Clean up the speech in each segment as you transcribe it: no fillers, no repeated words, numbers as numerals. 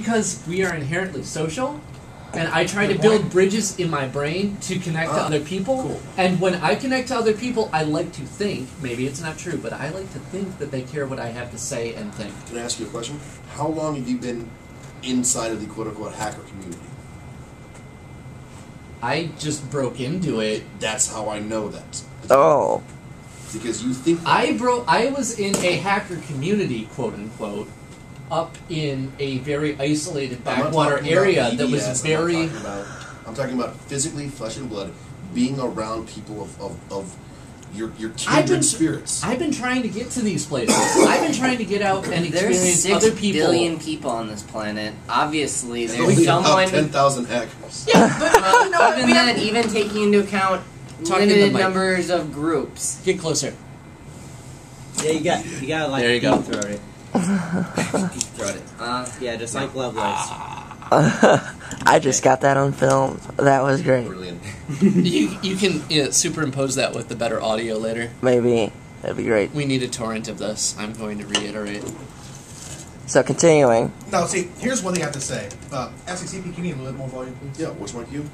because we are inherently social, and I try to build bridges in my brain to connect to other people. Cool. And when I connect to other people, I like to think, maybe it's not true, but I like to think that they care what I have to say and think. Can I ask you a question? How long have you been inside of the quote-unquote hacker community? I just broke into it. That's how I know that. Oh. Because you think... I was in a hacker community, quote-unquote, up in a very isolated backwater area that was very... I'm talking about physically, flesh and blood, being around people of your kindred spirits. I've been trying to get to these places. I've been trying to get out and experience other people. There's 6 billion people on this planet. Obviously, there's only someone... about 10,000 hackers. Yeah, but even then, even taking into account limited numbers of groups. Get closer. Yeah, you gotta like there you go. throat it. Throat it. Yeah, just like Lovelace. I just got that on film. That was great. Brilliant. You can superimpose that with the better audio later. Maybe. That'd be great. We need a torrent of this. I'm going to reiterate. So, continuing. No, see, here's one thing I have to say. SCCP, can you need a little bit more volume, please? Yeah, which mic you?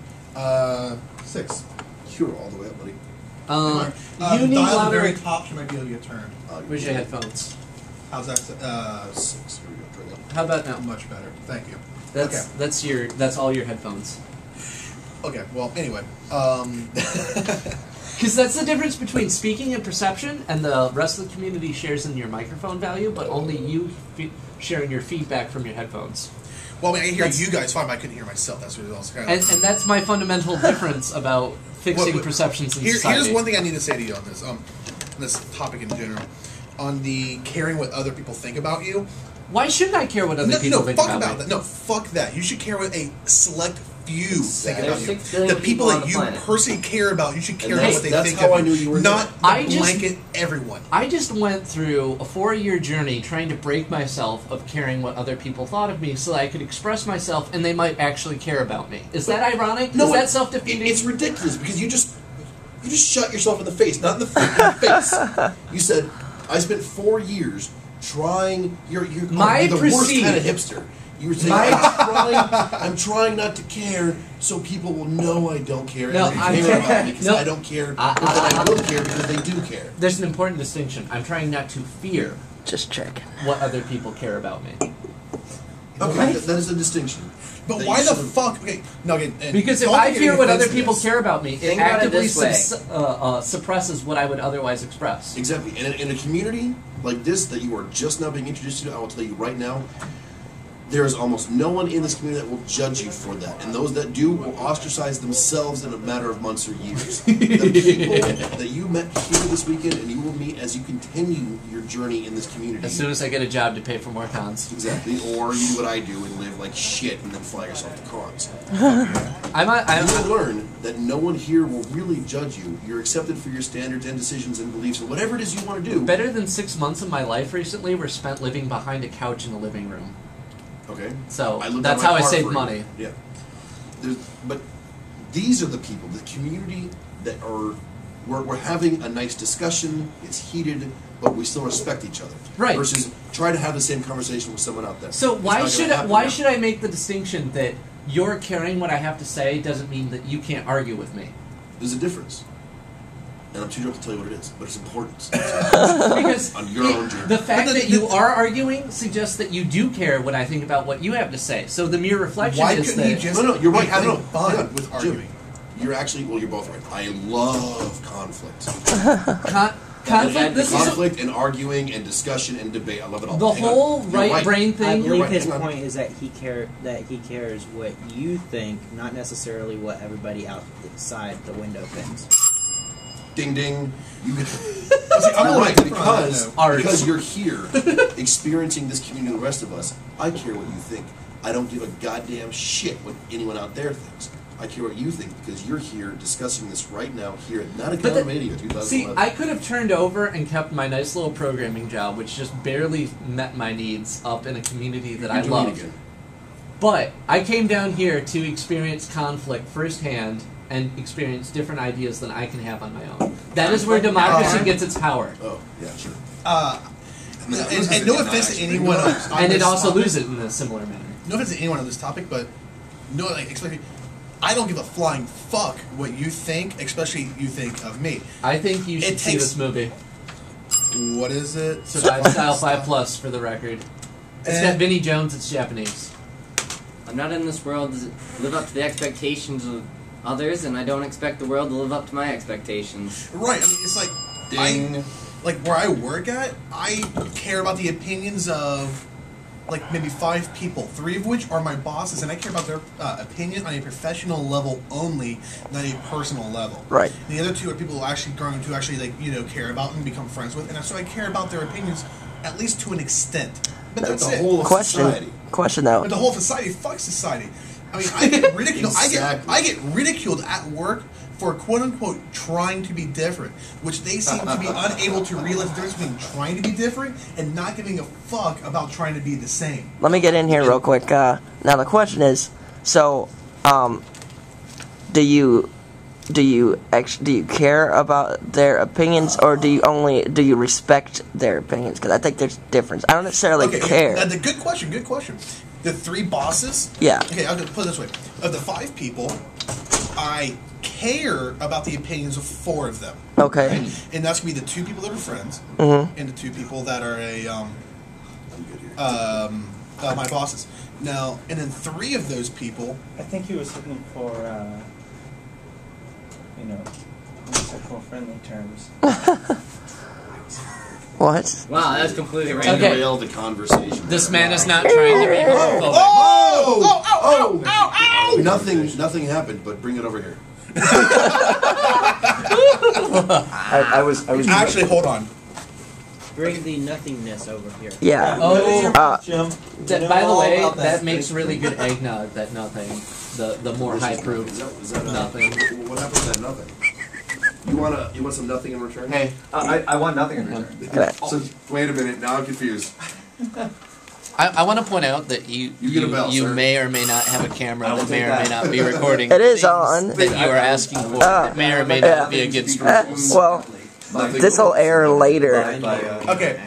6. You're all the way up, buddy. You need dial louder. the very top, you might be able to get turned. Where's your headphones? How's that? 6. Here we go. Turn it up. How about now? Much better. Thank you. That's all your headphones. Okay, well, anyway. Because that's the difference between speaking and perception, and the rest of the community shares in your microphone value, but only you sharing your feedback from your headphones. Well, I mean, I hear you guys fine, but I couldn't hear myself. That's what it was kind of... And that's my fundamental difference about fixing perceptions in society. Here's one thing I need to say to you on this topic in general. On the caring what other people think about you. Why shouldn't I care what other people think about me? That. No, fuck that. You should care what a select few think about you. 6 billion The people that you planet. personally care about, you should care about what they that's think how of I you. knew you were Not there. blanket everyone. I just went through a 4-year journey trying to break myself of caring what other people thought of me so that I could express myself and they might actually care about me. Is that ironic? No, Is that self-defeating? It's ridiculous because you just shot yourself in the face, not in the freaking face. You said, I spent 4 years trying. You're the worst kind of hipster. You were saying, I'm trying not to care so people will know I don't care and they care about me because I don't care, but then I will care because they do care. There's an important distinction. I'm trying not to fear Just checking. what other people care about me. Okay, that is a distinction. But why the fuck? Okay, no, because if I fear what other people care about me, it Think about it actively this way. suppresses what I would otherwise express. Exactly. And in a community like this that you are just now being introduced to, I will tell you right now, there is almost no one in this community that will judge you for that. And those that do will ostracize themselves in a matter of months or years. The people that you met here this weekend and you will meet as you continue your journey in this community. As soon as I get a job to pay for more cons. Exactly. Or you do what I do and live like shit and then fly yourself to cons. You will learn that no one here will really judge you. You're accepted for your standards and decisions and beliefs and whatever it is you want to do. Better than 6 months of my life recently were spent living behind a couch in the living room. Okay. So I lived that's on my how I car saved for a money. year. Yeah. But these are the people, the community that are. We're having a nice discussion. It's heated, but we still respect each other. Right. Versus try to have the same conversation with someone out there. So why It's not gonna should happen now. I make the distinction that you're caring what I have to say doesn't mean that you can't argue with me? There's a difference. And I'm too drunk to tell you what it is, but it's important. Because on your own journey. the fact that you are arguing suggests that you do care what I think about what you have to say. So the mere reflection Why is couldn't he that... just No, you're right. be having No, fun with arguing? Jim, you're actually, well, you're both right. I love conflict. Conflict and arguing and discussion and debate. I love it all. The whole right brain I thing... believe his point is that he cares what you think, not necessarily what everybody outside the window thinks. Ding ding. You get I'm right because you're here experiencing this community with the rest of us. I care what you think. I don't give a goddamn shit what anyone out there thinks. I care what you think because you're here discussing this right now here at Not a Counter Radio 2011. See, I could have turned over and kept my nice little programming job, which just barely met my needs, up in a community that I love. But I came down here to experience conflict firsthand and experience different ideas than I can have on my own. That is where democracy gets its power. Oh, yeah, sure. And no offense to anyone else. And it also loses it in a similar manner. no offense to anyone on this topic, but no, like, especially, I don't give a flying fuck what you think, especially you think of me. I think you should see this movie. What is it? Survive Style 5+ for the record. It's got Vinnie Jones. It's Japanese. I'm not in this world to live up to the expectations of others, and I don't expect the world to live up to my expectations. Right. I mean, it's like like where I work at, I care about the opinions of like maybe 5 people, 3 of which are my bosses, and I care about their opinion on a professional level only, not a personal level. Right. And the other 2 are people who actually going to actually like care about and become friends with, and so I care about their opinions at least to an extent. But that's the it. whole of society. Question though. But the whole society, fuck society. I mean, I get ridiculed. Exactly. I get ridiculed at work for quote unquote trying to be different, which they seem to be unable to realize the difference between trying to be different and not giving a fuck about trying to be the same. Let me get in here real quick. Now the question is, so, do you care about their opinions, or do you respect their opinions? Because I think there's a difference. I don't necessarily care. The good question. Good question. The 3 bosses. Yeah. Okay, I'll put it this way: of the 5 people, I care about the opinions of 4 of them. Okay. Right? And that's gonna be the 2 people that are friends, and the 2 people that are my bosses. Now, and then 3 of those people. I think he was looking for, homosexual friendly terms. What? Wow, that's completely random. Okay. Derail the conversation. This man is not trying to be homophobic. Oh! Nothing happened, but bring it over here. I was Actually, hold on. Bring the nothingness over here. Yeah. Jim. By the way, that makes really good eggnog. That nothing. The more high proof. Is that nothing. What happened to that nothing? You want some nothing in return? Hey, I want nothing in return. Okay. So wait a minute. Now I'm confused. I want to point out that you get a bell, sir. may or may not have a camera that may or may not be recording. It is things on. that you are asking for. That may or may not be against rules. Well, this will air later. Okay,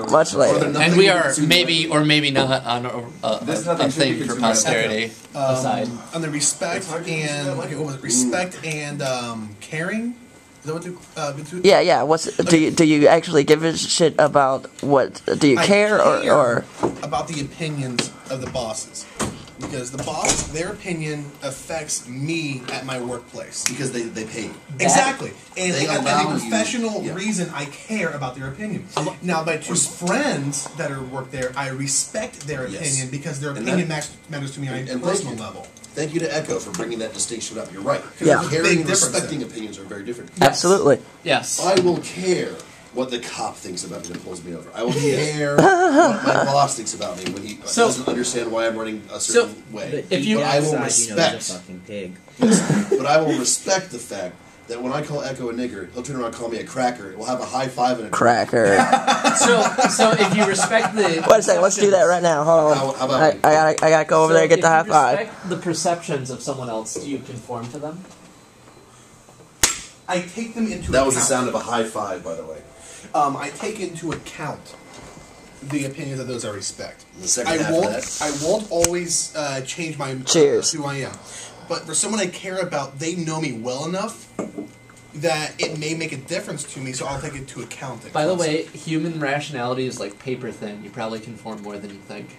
Much later. And we are maybe or maybe not on a thing for posterity aside. On the respect and what was it? Respect and caring. Is that what Yeah. Do you actually give a shit about what? Do you care or about the opinions of the bosses? Because the boss, their opinion affects me at my workplace. Because they pay you. Exactly. And They as allow a professional you- yeah. reason, I care about their opinion. Now, my 2 friends that work there, I respect their opinion because their And opinion that- matters to me on a and personal thank you. level. Thank you to Echo for bringing that distinction up. You're right. Yeah. Big Caring and difference respecting there. opinions are very different. absolutely? Yes. I will care what the cop thinks about me that pulls me over. I will care what my boss thinks about me when he doesn't understand why I'm running a certain way. But if you- I will he's a respect. fucking pig. But I will respect the fact that when I call Echo a nigger, he'll turn around and call me a cracker. We'll have a high five and a Cracker. So if you respect the Wait a second. Let's do that right now. Hold on. How about I gotta go over there and get the high five. If you respect the perceptions of someone else, do you conform to them? I take them into That account. was the sound of a high five, by the way. I take into account the opinions of those I respect. The second half of that. I won't always change my Cheers. who I am. But for someone I care about, they know me well enough that it may make a difference to me, so I'll take it into account. By the way, human rationality is like paper thin. You probably conform more than you think.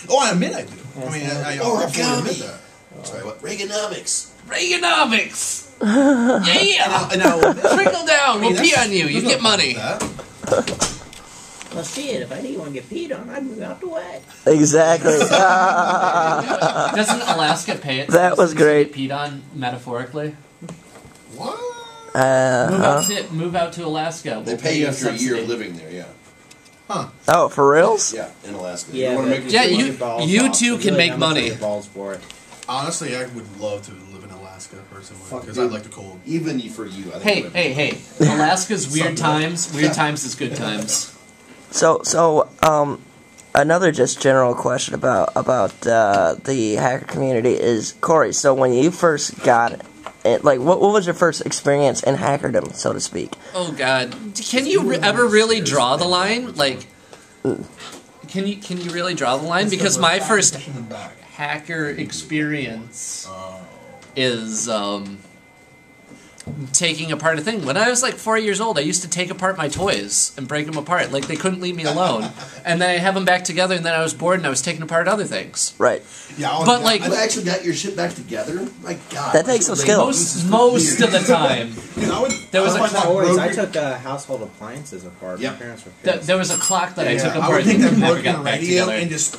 Oh, I admit I do. I mean, I fully admit that. Sorry, what? Reaganomics. Reaganomics! Yeah! And I'll admit, Trickle down, we'll pee that's- on you, you there's get no money. problem with that. Well, shit, if I didn't want to get peed on, I'd move out the way. Exactly. Doesn't Alaska pay it? That was great. Peed on metaphorically. What? Move out to Alaska. They We'll pay you a after a year subsidy. of living there, yeah. Huh. Oh, for reals? Yeah, in Alaska. Yeah, you want to but- make Yeah, it you two can make money. Balls for it. Honestly, I would love to live in Alaska personally Fuck, because dude. I like the cold. even for you. I think Hey. Alaska's weird times. Weird times is good times. So, another just general question about the hacker community is, Corey, so when you first got it, like, what was your first experience in hackerdom, so to speak? Oh, God. Can you ever really draw the line? Like, Can you really draw the line? Because my first hacker experience is taking apart a thing. When I was like 4 years old, I used to take apart my toys and break them apart. Like, they couldn't leave me alone. And then I have them back together, and then I was bored, and I was taking apart other things. Right. Yeah, but like, I've actually got your shit back together. My God, that takes some skills. Most of the time. There was I took household appliances apart. Yep. My parents were pissed. There was a clock that I took I apart would take and that never broken got back radio together. and just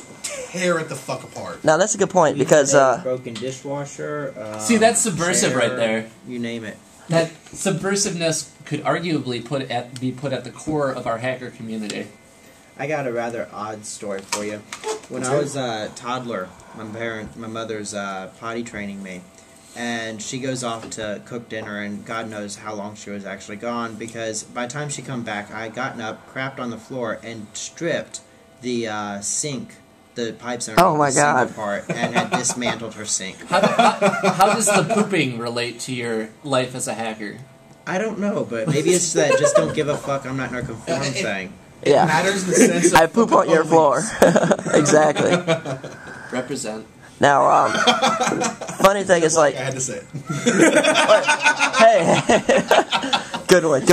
tear it the fuck apart. Now that's a good point because broken dishwasher. See, that's subversive chair, right there. You name it. That subversiveness could arguably be put at the core of our hacker community. I got a rather odd story for you. When I was a toddler, my mother's potty training me, and she goes off to cook dinner, and God knows how long she was actually gone, because by the time she come back, I had gotten up, crapped on the floor, and stripped the sink, the pipes and oh my God, apart, and had dismantled her sink. How does the pooping relate to your life as a hacker? I don't know, but maybe it's that just don't give a fuck, I'm not gonna conform thing. Yeah. It matters in the sense of I poop on your floor. Exactly. Represent. Now, funny thing is like I had to say hey, good one.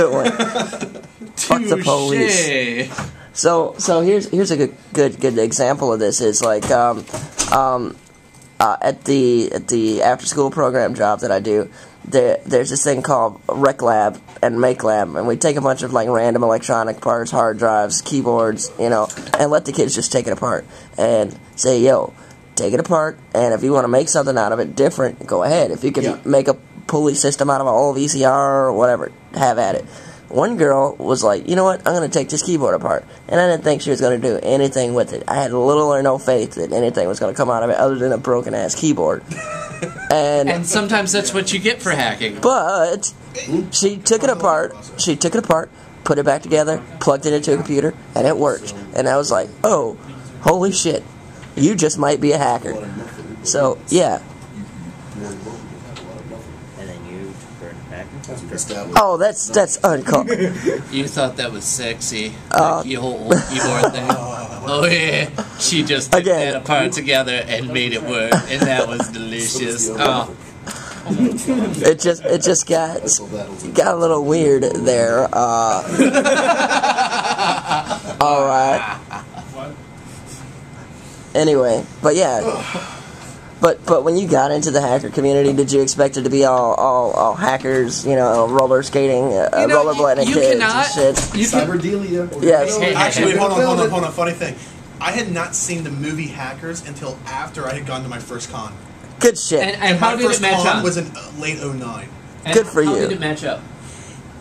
Fuck the police. So here's a good example of this is like at the after school program job that I do, there's this thing called Rec Lab and Make Lab, and we take a bunch of like random electronic parts, hard drives, keyboards, and let the kids just take it apart and say, yo, take it apart, and if you want to make something out of it different, go ahead. If you can make a pulley system out of an old VCR or whatever, have at it. One girl was like, you know what, I'm going to take this keyboard apart. And I didn't think she was going to do anything with it. I had little or no faith that anything was going to come out of it other than a broken-ass keyboard. And sometimes that's what you get for hacking. But she took it apart, put it back together, plugged it into a computer, and it worked. And I was like, oh, holy shit, you just might be a hacker. So, yeah. Oh, that's uncalled. You thought that was sexy, like the whole old keyboard thing. Oh yeah, she just took that apart together and made it work, and that was delicious. Oh. It just got a little weird there. All right. Anyway, but yeah. But when you got into the hacker community, did you expect it to be all hackers, roller skating, rollerblading kids and shit? Cyberdelia. Yes. Actually, hold on. Funny thing. I had not seen the movie Hackers until after I had gone to my first con. Good shit. And how did it match up? My first con was in late 2009. Good for you. How did it match up?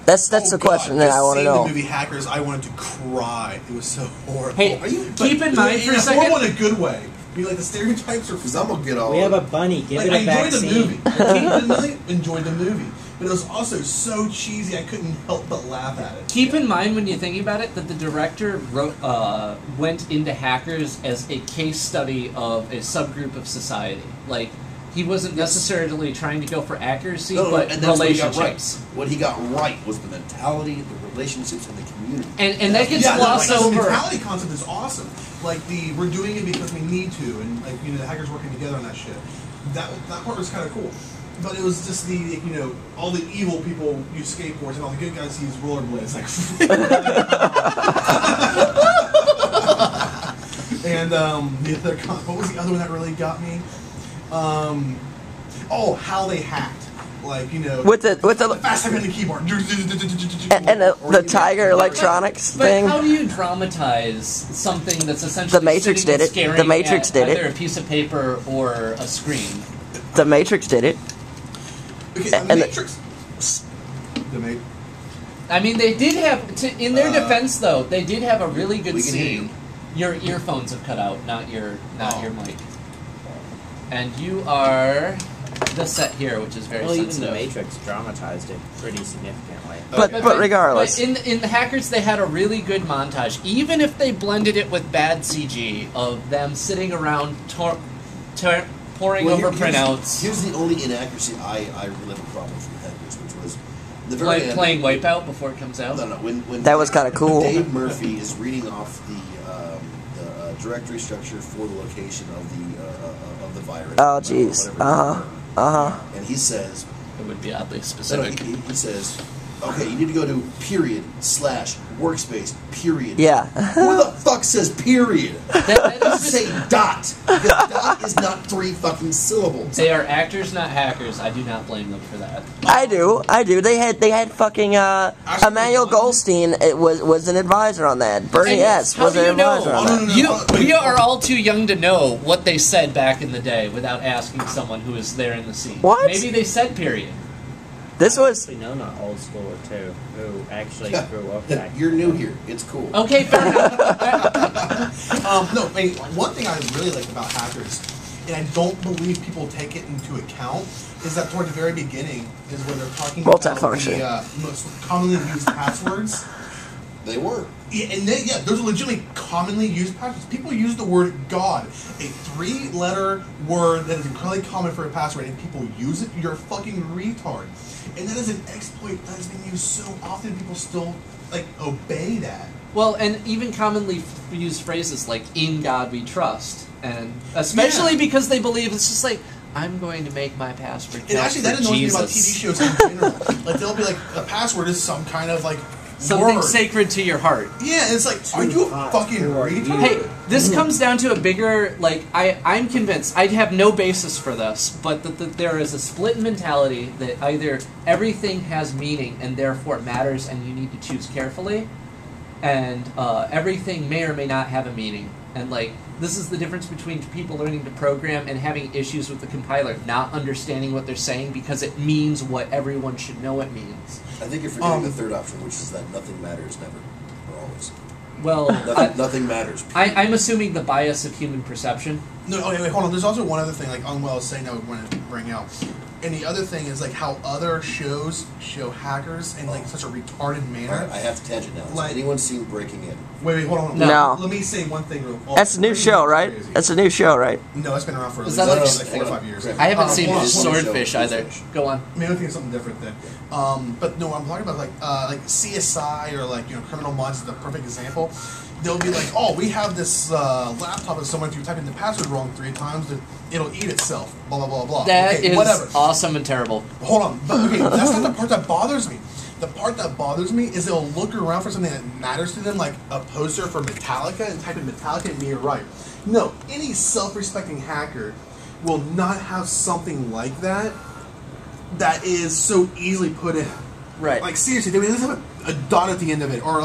That's the question that I want to know. The movie Hackers, I wanted to cry. It was so horrible. Hey, keep in mind for a second. Horrible in a good way. I mean, like the stereotypes are. Because I'm gonna get all. We have a bunny. Give it a vaccine. I genuinely enjoyed the movie, but it was also so cheesy. I couldn't help but laugh at it. Keep in mind when you're thinking about it that the director went into hackers as a case study of a subgroup of society. Like, he wasn't necessarily trying to go for accuracy, but relationships. What he got right was the mentality, the relationships, and the community. And that gets glossed over. The mentality concept is awesome. Like we're doing it because we need to, and like the hackers working together on that shit. That part was kind of cool. But it was just the all the evil people use skateboards and all the good guys use rollerblades. Like, and what was the other one that really got me? How they hacked. Like with the fast typing the keyboard and the Tiger Electronics thing. But how do you dramatize something that's essentially The Matrix did it. The Matrix did it. Either a piece of paper or a screen. The Matrix did it. Okay, and the Matrix. I mean, they did have in their defense though. They did have a really good scene. Your earphones have cut out, not your mic. And you are the set here, which is very sensitive. Even the Matrix dramatized it pretty significantly. But regardless. But in the Hackers, they had a really good montage. Even if they blended it with bad CG of them sitting around poring over printouts. Here's the only inaccuracy I really have a problem with Hackers, which was the very end. Playing Wipeout before it comes out? No. When that was kind of cool. Dave Murphy is reading off the directory structure for the location of the virus. Oh, jeez. And he says, it would be oddly specific. No, he says, okay, you need to go to /workspace, period. Yeah. Who the fuck says period? That say dot. Because dot is not 3 fucking syllables. They are actors, not hackers. I do not blame them for that. I do. They had fucking Emmanuel Goldstein. It was an advisor on that. Bernie S. was an advisor on that. We are all too young to know what they said back in the day without asking someone who was there in the scene. What? Maybe they said period. This was... We know not old schooler, too, who actually grew up back. You're new here. It's cool. Okay, fair enough. No, I mean, one thing I really like about hackers, and I don't believe people take it into account, is that toward the very beginning is where they're talking about the most commonly used passwords. They were. Yeah, and those are legitimately commonly used passwords. People use the word God, a 3-letter word that is incredibly common for a password, and people use it. You're a fucking retard. And that is an exploit that is being used so often, people still, obey that. Well, and even commonly used phrases like, in God we trust. And especially because they believe it's just like, I'm going to make my password count. And actually, that annoys me about TV shows in general. They'll be like, a password is some kind of, something word. Sacred to your heart. Yeah, it's like, are you a fucking retard? Hey, this comes down to a bigger, I'm convinced, I have no basis for this, but that there is a split mentality that either everything has meaning and therefore matters and you need to choose carefully, and everything may or may not have a meaning. And, this is the difference between people learning to program and having issues with the compiler, not understanding what they're saying because it means what everyone should know it means. I think you're forgetting the third option, which is that nothing matters never, or always. Well, nothing matters. I'm assuming the bias of human perception. No, okay, wait, hold on. There's also one other thing, Unwell is saying I would want to bring out. And the other thing is, how other shows show hackers in, such a retarded manner. I have to tangent now. Has anyone seen Breaking In? Wait, hold on. No. Let me say one thing real quick. That's a new show, right? That's a new show, right? No, it's been around for at Is least that 4 or 5 years. I haven't seen hold on. Swordfish either. Go on. Maybe I think it's something different then. But no, I'm talking about like CSI or Criminal Minds is the perfect example. They'll be like, oh, we have this laptop that someone, if you type in the password wrong 3 times, it'll eat itself. Blah blah blah blah. That okay, is whatever. Awesome and terrible. Hold on, but okay, that's not the part that bothers me. The part that bothers me is they'll look around for something that matters to them, like a poster for Metallica, and type in Metallica and be right. No, any self-respecting hacker will not have something like that that is so easily put in. Right. Seriously, they would at least have a dot at the end of it, or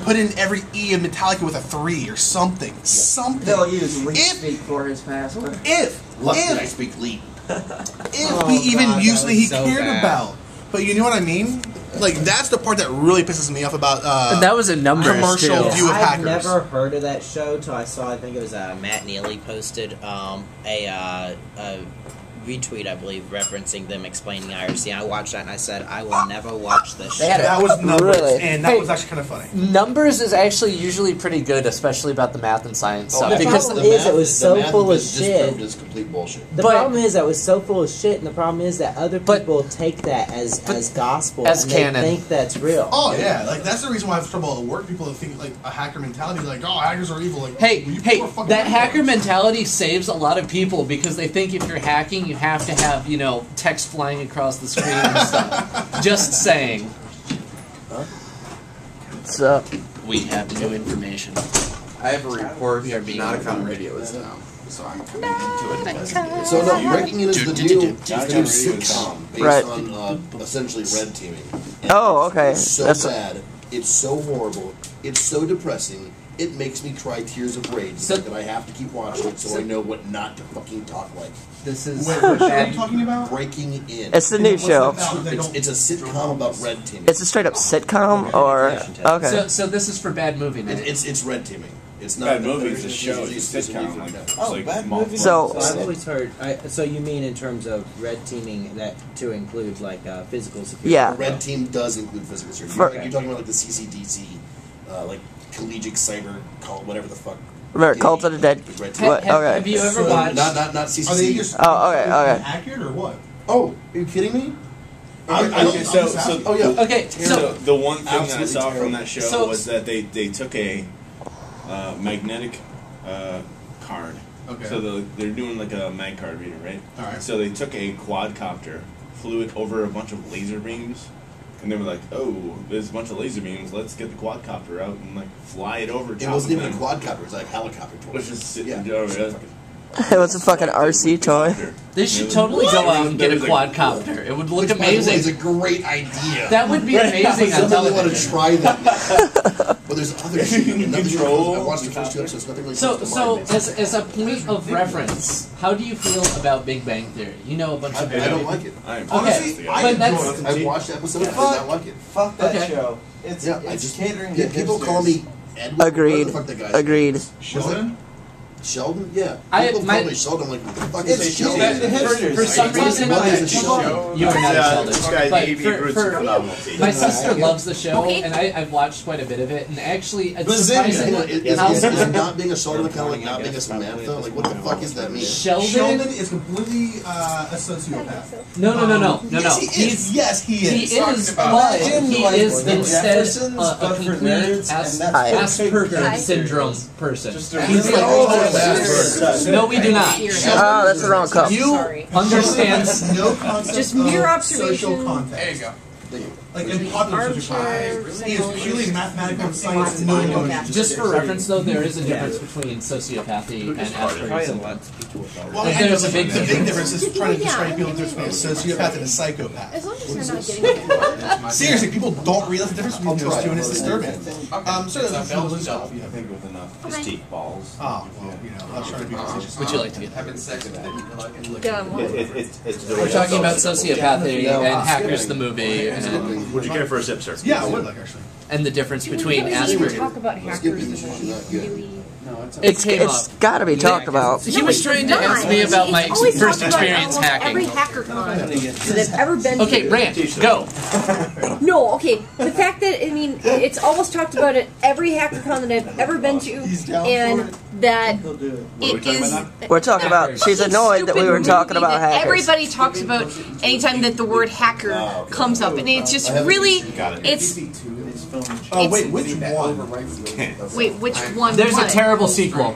put in every E of Metallica with a 3 or something. Yeah. Something. They'll use LeetSpeak for his password. Luckily I speak Leet. He cared about. But you know what I mean? That's the part that really pisses me off about that was a number commercial view of hackers. I've never heard of that show till I saw, I think it was Matt Neely posted a retweet, I believe, referencing them explaining IRC. I watched that and I said, I will never watch this show. That was Numbers, really? and that was actually kind of funny. Numbers is actually usually pretty good, especially about the math and science stuff. The problem is it was so full of shit. Is complete bullshit. The problem is that it was so full of shit, and the problem is that other people take that as gospel, as and canon. They think that's real. Oh yeah, that's the reason why I have trouble at work. People that think a hacker mentality, oh, hackers are evil. That hacker mentality saves a lot of people because they think if you're hacking, you have to have text flying across the screen and stuff. Just saying. What's up? We have new information. I have a report. We are being Nauticon Radio is down, so I'm coming to investigate. So no, Breaking In is the new sitcom based on essentially red teaming. Oh, okay. It's so bad. It's so horrible. It's so depressing. It makes me cry tears of rage that I have to keep watching it so I know what not to fucking talk like. This is what show are you talking about? Breaking In. It's the new show. It's a sitcom about red teaming. It's a straight up sitcom, or okay. So this is for bad movie night. It's red teaming. It's not bad movie. It's a show. It's a sitcom. Bad movie. So I've always heard. So you mean in terms of red teaming that to include physical security? Yeah. Red team does include physical security. You're talking about the CCDC, collegiate cyber, whatever the fuck. Remember, Cult of the Dead. Have you ever watched? Not CCC. Are they just okay. accurate or what? Oh, are you kidding me? Okay, so the one thing that I saw from that show was that they took a magnetic card. Okay. So they're doing like a mag card reader, right? All right. So they took a quadcopter, flew it over a bunch of laser beams, and they were like, "Oh, there's a bunch of laser beams. Let's get the quadcopter out and like fly it over." It wasn't even a quadcopter; it was like a helicopter. Which is sitting It was a fucking RC toy. They should totally go out and get a quadcopter. It would look amazing. It's a great idea. That would be amazing on Somebody want to television. try that. But there's other shit. I watched the first 2 episodes. Nothing really So, comes to mind. as a point of reference, how do you feel about Big Bang Theory? You know a bunch of. I don't like it. Honestly, I but that's I've watched episodes. I did not like it. Fuck that Okay. show. It's catering to people hipsters. call me Edward. Agreed. What the fuck that guy's Agreed. name is. Sheldon. Sheldon? Yeah. I- People my- call me Sheldon. Like, what the fuck It's is catering Sheldon? to hipsters. for some reason, What is a show? you are not a Sheldon. This guy, But he for- roots for- phenomenal team. My sister loves the show, Okay. and I've watched quite a bit of it. And actually, it's Hang on, surprising is how not being a Sheldon kind of like not being a Samantha? Like, what the fuck is that mean? Sheldon is completely a sociopath. No. Yes, he is. Yes, he is. He is, but he is instead a complete Asperger syndrome person. He's like, no, we do not. Oh, that's the wrong cup. You understand? No concept Just mere of social observation. context. There you go. Like in popular social context, he is purely mathematical science and Lots no of emotions. Just for reference, though, there is a difference between sociopathy and Asperger's syndrome. Well, There's a big the big difference. difference is trying to describe people between a sociopath and a psychopath. As long as they're not getting it. Seriously, people don't realize the difference between those two, and it's disturbing. Certainly So that's Bell's the yourself. I think with enough just teeth balls. Oh, well, I was trying to be facetious. Would you like to get? Having sex with it. Done. We're talking about sociopathy and Hackers the movie, and, Would you care for a sip, sir? Yeah, I would like actually. and the difference between We Asperger. talk about hackers. This is not good. It came It's up. got to be talked about. He was trying to ask me about my first experience Every hacking. hacker con that I've ever been Okay, to. Brant, go. No, okay. The fact that, I mean, it's almost talked about at every hacker con that I've ever been to, and that it is. We're talking about. She's annoyed that we were talking about hackers. Everybody talks about anytime that the word hacker comes up, and it's just really, it's. Oh wait, which one? Wait, which one? There's a what? terrible sequel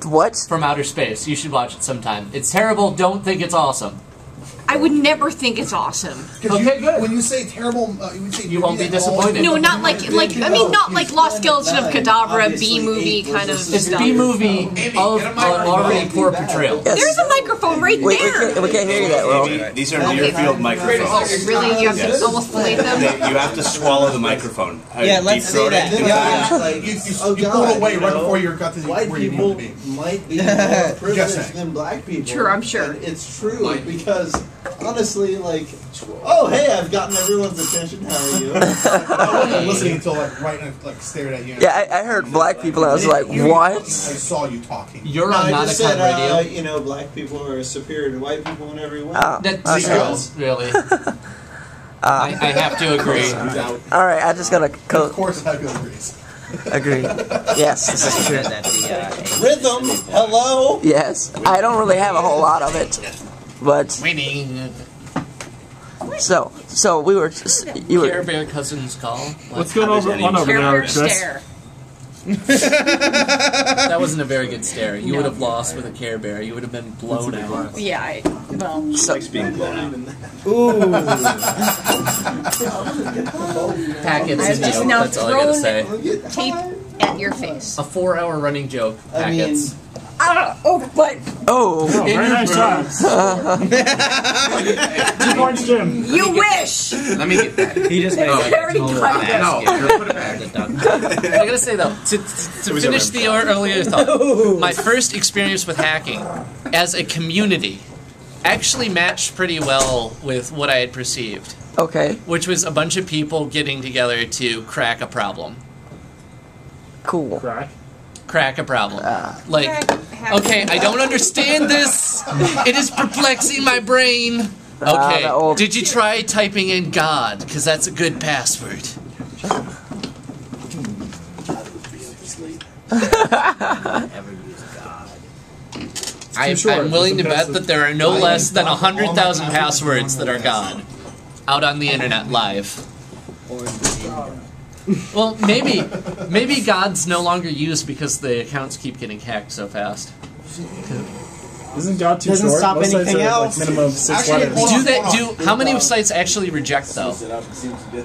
What? from outer space. You should watch it sometime. It's terrible. Don't think it's awesome. I would never think it's awesome. Okay, good. When you say terrible, You won't be disappointed. No, not like I mean, not like Lost Skeleton of Kadabra B movie kind of It's stuff. B movie of an already poor portrayal. Yes. There's a microphone right we there. can't hear you that well. These are near field microphones. Really, you have to almost fillet them. You have to swallow the microphone. Yeah, let's say that. Yeah, Like, you pulled away right before you got to the White where you people wanted to be. might be more privileged Yes, than black people. Sure, I'm sure. And it's true because honestly, like, oh hey, I've gotten everyone's attention. How are you? I wasn't listening until right and stared at you. Yeah, I heard black people and I was like, what? I saw you talking. You're No, on I just said, Nauticon Radio. you know, black people are superior to white people in every way. Oh, That's okay. really. I have to agree. All right, I just gotta Of course, Heiko agrees. agree. Yes, this is true. Rhythm, hello. Yes, I don't really have a whole lot of it, but Winning. so we were. You Care were. Bear Cousins call. What's going on over Care there, Bear Chris? stare. That wasn't a very good stare. You would have lost with a Care Bear. You would have been blown out. Yeah, well. So, Being blown out. Packets I've and just joke. now That's all I gotta say. tape at your face. A 4-hour running joke. Packets. But oh, Very nice time. 2 points, Jim. you wish. Let me get that. He just made Already cut it. No, put it back. I gotta say though, to finish the earlier thought, my first experience with hacking as a community actually matched pretty well with what I had perceived, okay, which was a bunch of people getting together to crack a problem. cool. Crack a problem. Okay, I don't understand this. It is perplexing my brain. Okay, did you try typing in God? Because that's a good password. I'm willing to bet that there are no less than 100,000 passwords that are God out on the internet live. Well, maybe God's no longer used because the accounts keep getting hacked so fast. Isn't God too Doesn't short? stop Most anything sites are, else. like minimum of 6 Actually, letters. hold on. Do how many sites actually reject though?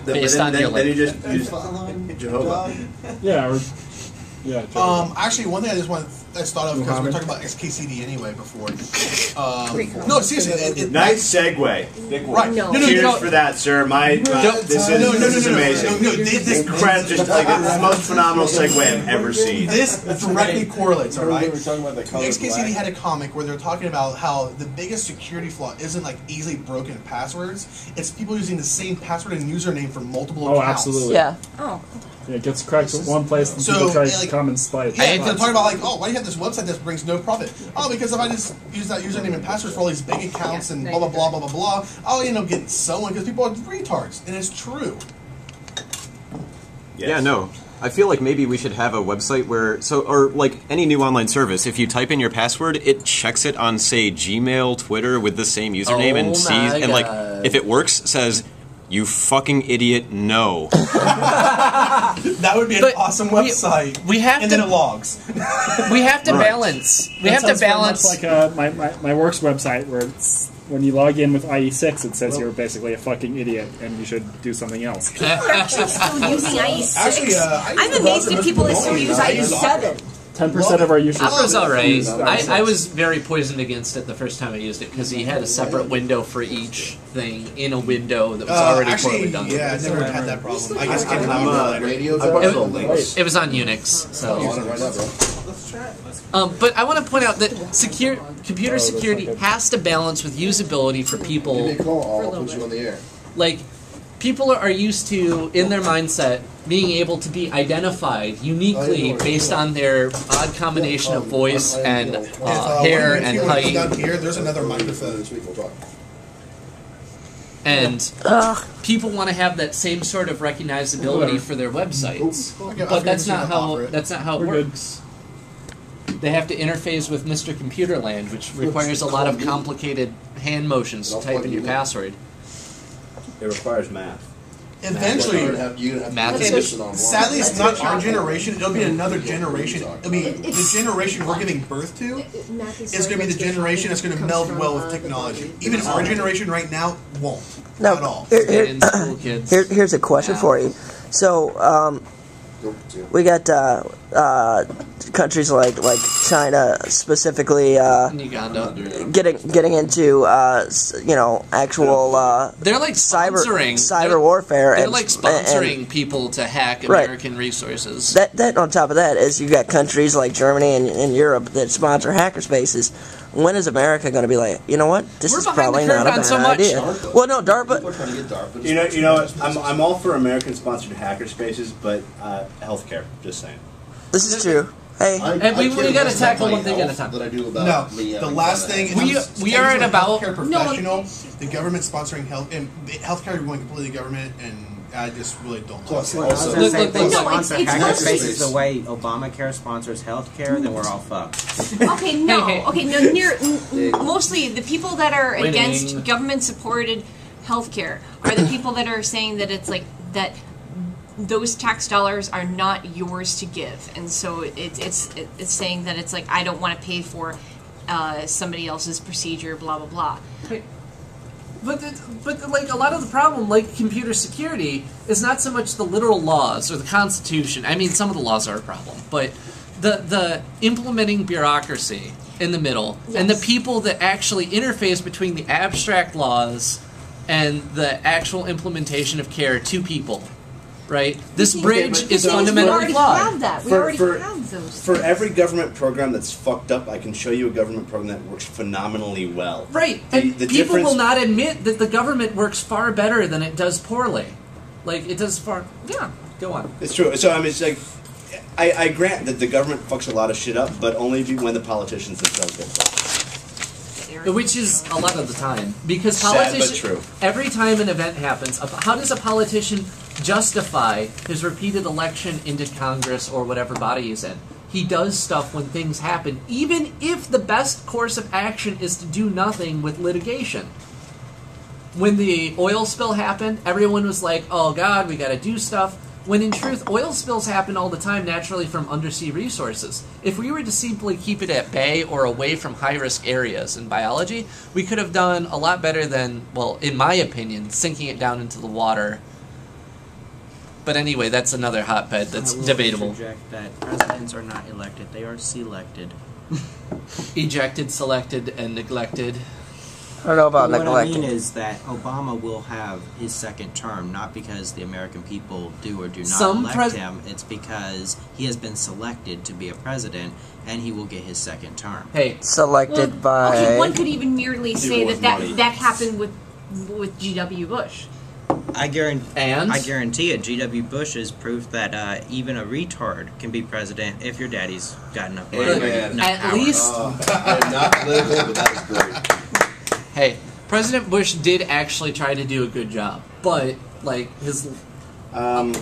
Based on your then you link. just Jehovah. Yeah, or yeah. Actually, one thing I thought of because we were talking about XKCD anyway before. No, seriously, Nice segue. right? No. Cheers for that, sir. This is amazing. This crap just like the most phenomenal segue I've ever seen. This directly correlates, all right? We were talking about the color XKCD black. had a comic where they were talking about how the biggest security flaw isn't like easily broken passwords. It's people using the same password and username for multiple Oh, accounts. absolutely. Yeah. Oh. Yeah, it gets cracked at one place and So, people try like- to come and spite. Yeah, they're talking about like, oh, why do you have this website that brings no profit? Oh, because if I just use that username and password for all these big accounts and blah blah blah blah blah blah, I'll end up getting someone because people are retards, and it's true. Yes. Yeah, no. I feel like maybe we should have a website where, or like any new online service, if you type in your password, it checks it on, say, Gmail, Twitter with the same username and sees, and like, if it works, says, "You fucking idiot, no." That would be an awesome website. We have and to, then it logs. We have to Right. balance. We That have to sounds very balance. much like my work's website, where it's, when you log in with IE6, it says you're basically a fucking idiot and you should do something else. People are actually still using IE6. Actually, I'm amazed at people that still use IE7. 10% of our users. Opera's alright. I was very poisoned against it the first time I used it because he had a separate window for each thing in a window that was already poorly done. Yeah, I never had that problem. I guess Radio. It was on Unix, so. But I want to point out that computer security has to balance with usability for people. Give me a call. I'll put you on the air. Like, people are used to, in their mindset, being able to be identified uniquely based on their odd combination of voice and hair and height. Down here, there's another microphone. This week we'll talk. And people want to have that same sort of recognizability for their websites, but that's not how it works. They have to interface with Mr. Computer Land, which requires a lot of complicated hand motions to type in your password. It requires math. Eventually, math sadly, it's not our generation. It'll be another generation. It'll be the generation we're giving birth to. Is going to be the generation that's going to meld well with technology. Even our generation right now won't. No, Not at all. Here's a question for you. So, we got countries like China specifically Uganda getting into actual they're like cyber warfare. They're and, like sponsoring and, people to hack Right. American resources. That on top of that is you got countries like Germany and Europe that sponsor hackerspaces. When is America going to be like, you know what? This is probably not a bad idea. Well, no, DARPA. You know what? I'm all for American-sponsored hacker spaces, but healthcare. Just saying. This is true. Hey, and we got to tackle one thing at a time. No, the last thing we are at about healthcare professional. The government sponsoring healthcare is going completely government, and I just really don't. Plus, also, it's hackerspaces the way Obamacare sponsors healthcare, then we're all fucked. Okay, no. Okay, no. Mostly the people that are against government-supported healthcare are the people that are saying that it's like that. Those tax dollars are not yours to give, and so it's saying that it's like I don't want to pay for somebody else's procedure, blah blah blah. But like a lot of the problem, like computer security, is not so much the literal laws or the Constitution. I mean, some of the laws are a problem, but the implementing bureaucracy in the middle and the people that actually interface between the abstract laws and the actual implementation of care to people. Right? This bridge is fundamentally flawed. We already have those. For every government program that's fucked up, I can show you a government program that works phenomenally well. Right. And people will not admit that the government works far better than it does poorly. Like, it does far... Yeah, go on. It's true. So, I mean, it's like... I grant that the government fucks a lot of shit up, but only when the politicians themselves get fucked. Which is a lot of the time. Because sad but true. Every time an event happens, how does a politician justify his repeated election into Congress or whatever body he's in? He does stuff when things happen, even if the best course of action is to do nothing with litigation. When the oil spill happened, everyone was like, oh God, we gotta do stuff. when in truth, oil spills happen all the time naturally from undersea resources. If we were to simply keep it at bay or away from high-risk areas in biology, we could have done a lot better than, well, in my opinion, sinking it down into the water. But anyway, that's another hotbed that's debatable. Interject that presidents are not elected; they are selected. Ejected, selected, and neglected. I don't know about what neglected. I mean is that Obama will have his second term, not because the American people do or do not elect him. It's because he has been selected to be a president, and he will get his second term. Hey, selected by. Okay, one could even merely say that happened with G.W. Bush. I guarantee it. G.W. Bush is proof that even a retard can be president if your daddy's got enough money. At least I am not political, but that was great. Hey, President Bush did actually try to do a good job, but like his as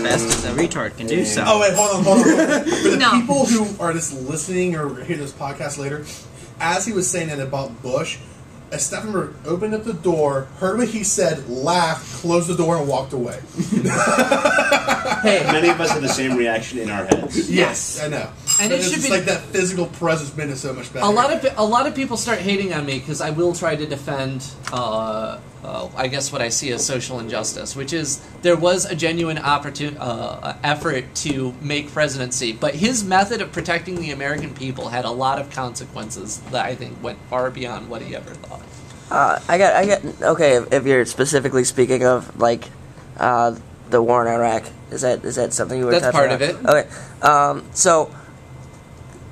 best as a retard can do so. Oh wait, hold on. For the people who are just listening or hear this podcast later, as he was saying that about Bush, a staff member opened up the door, heard what he said, laughed, closed the door, and walked away. Hey, many of us have the same reaction in our heads. Yes, I know. And it should be like that physical presence made it so much better. A lot of people start hating on me because I will try to defend, I guess what I see as social injustice, which is there was a genuine effort to make presidency, but his method of protecting the American people had a lot of consequences that I think went far beyond what he ever thought. I get. Okay, if you're specifically speaking of like the war in Iraq, is that something you were? That's part on? of it. Okay, so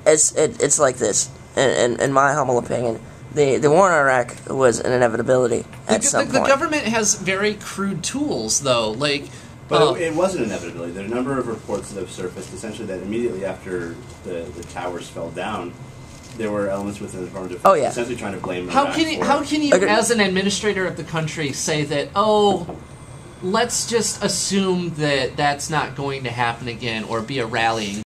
it's like this, in my humble opinion. The war in Iraq was an inevitability at some point. The government has very crude tools, though. But it wasn't an inevitability. There are a number of reports that have surfaced, essentially, that immediately after the towers fell down, there were elements within the Department of Defense essentially trying to blame How can you, as an administrator of the country, say that, let's just assume that that's not going to happen again, or be a rallying